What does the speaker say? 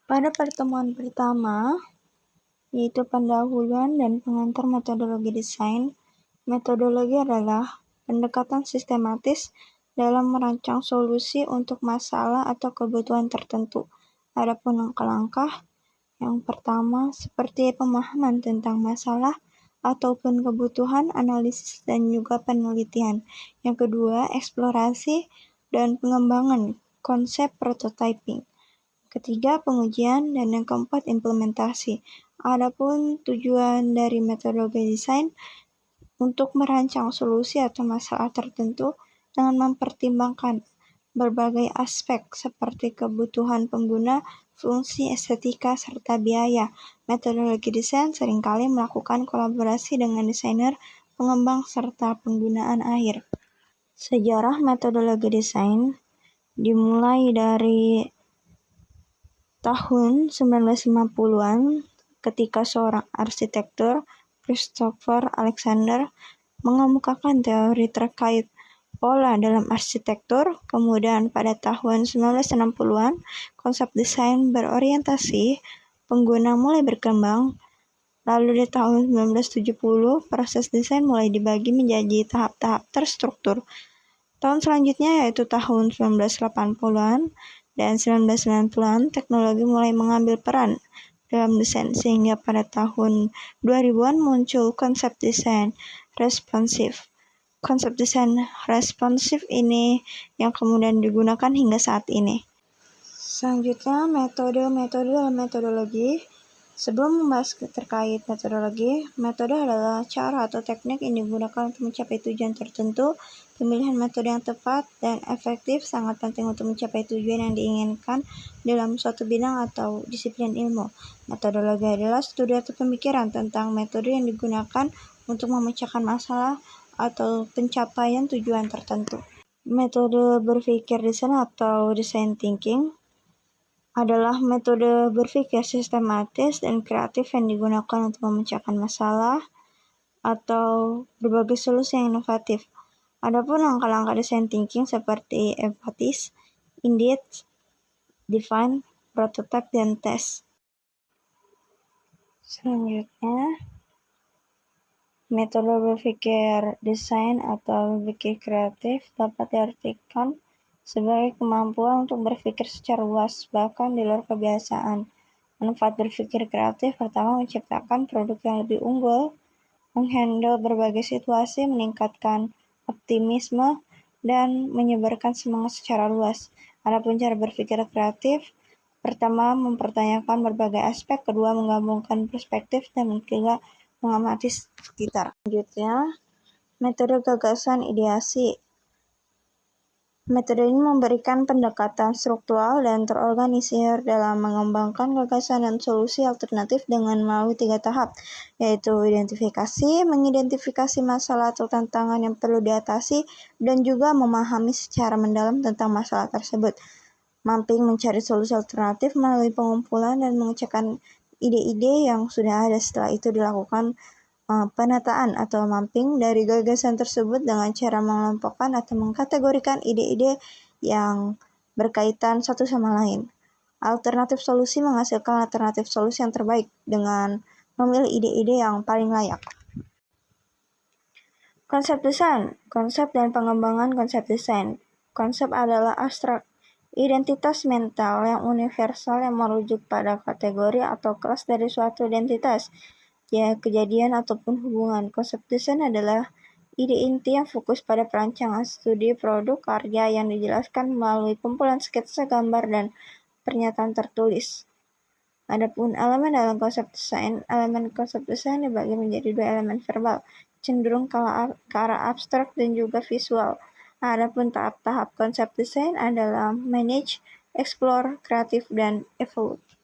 Pada pertemuan pertama, yaitu pendahuluan dan pengantar metodologi desain, metodologi adalah pendekatan sistematis dalam merancang solusi untuk masalah atau kebutuhan tertentu. Adapun langkah-langkah yang pertama seperti pemahaman tentang masalah ataupun kebutuhan, analisis dan juga penelitian. Yang kedua, eksplorasi dan pengembangan konsep prototyping. Ketiga, pengujian, dan yang keempat, implementasi. Adapun tujuan dari metodologi desain untuk merancang solusi atau masalah tertentu dengan mempertimbangkan berbagai aspek seperti kebutuhan pengguna, fungsi, estetika, serta biaya. Metodologi desain seringkali melakukan kolaborasi dengan desainer, pengembang, serta penggunaan akhir. Sejarah metodologi desain dimulai dari tahun 1950-an ketika seorang arsitektur, Christopher Alexander, mengemukakan teori terkait pola dalam arsitektur. Kemudian pada tahun 1960-an, konsep desain berorientasi pengguna mulai berkembang. Lalu di tahun 1970, proses desain mulai dibagi menjadi tahap-tahap terstruktur. Tahun selanjutnya yaitu tahun 1980-an dan 1990-an, teknologi mulai mengambil peran dalam desain sehingga pada tahun 2000-an muncul konsep desain responsif. Konsep desain responsif ini yang kemudian digunakan hingga saat ini. Selanjutnya, metode dalam metodologi. Sebelum membahas terkait metodologi, metode adalah cara atau teknik yang digunakan untuk mencapai tujuan tertentu. Pemilihan metode yang tepat dan efektif sangat penting untuk mencapai tujuan yang diinginkan dalam suatu bidang atau disiplin ilmu. Metodologi adalah studi atau pemikiran tentang metode yang digunakan untuk memecahkan masalah atau pencapaian tujuan tertentu. Metode berpikir desain atau design thinking adalah metode berpikir sistematis dan kreatif yang digunakan untuk memecahkan masalah atau berbagai solusi yang inovatif. Adapun langkah-langkah design thinking seperti empathize, indeed, define, prototype, dan test. Selanjutnya, metode berpikir desain atau berpikir kreatif dapat diartikan sebagai kemampuan untuk berpikir secara luas, bahkan di luar kebiasaan. Manfaat berpikir kreatif pertama menciptakan produk yang lebih unggul, menghandle berbagai situasi, meningkatkan optimisme, dan menyebarkan semangat secara luas. Adapun cara berpikir kreatif, pertama mempertanyakan berbagai aspek, kedua menggabungkan perspektif, dan ketiga mengamati sekitar. Selanjutnya, metode gagasan ideasi. Metode ini memberikan pendekatan struktural dan terorganisir dalam mengembangkan gagasan dan solusi alternatif dengan melalui 3 tahap, yaitu mengidentifikasi masalah atau tantangan yang perlu diatasi, dan juga memahami secara mendalam tentang masalah tersebut. Mapping mencari solusi alternatif melalui pengumpulan dan mengecekkan ide-ide yang sudah ada. Setelah itu dilakukan penataan atau mapping dari gagasan tersebut dengan cara mengelompokkan atau mengkategorikan ide-ide yang berkaitan satu sama lain. Alternatif solusi menghasilkan alternatif solusi yang terbaik dengan memilih ide-ide yang paling layak. Konsep desain, konsep dan pengembangan konsep desain. Konsep adalah abstrak, identitas mental yang universal yang merujuk pada kategori atau kelas dari suatu identitas, ya kejadian ataupun hubungan. Konsep desain adalah ide inti yang fokus pada perancangan studi produk karya yang dijelaskan melalui kumpulan sketsa, gambar, dan pernyataan tertulis. Adapun elemen dalam konsep desain, elemen konsep desain dibagi menjadi 2 elemen verbal, cenderung ke arah abstrak dan juga visual. Adapun tahap-tahap konsep desain adalah manage, explore, kreatif, dan evolve.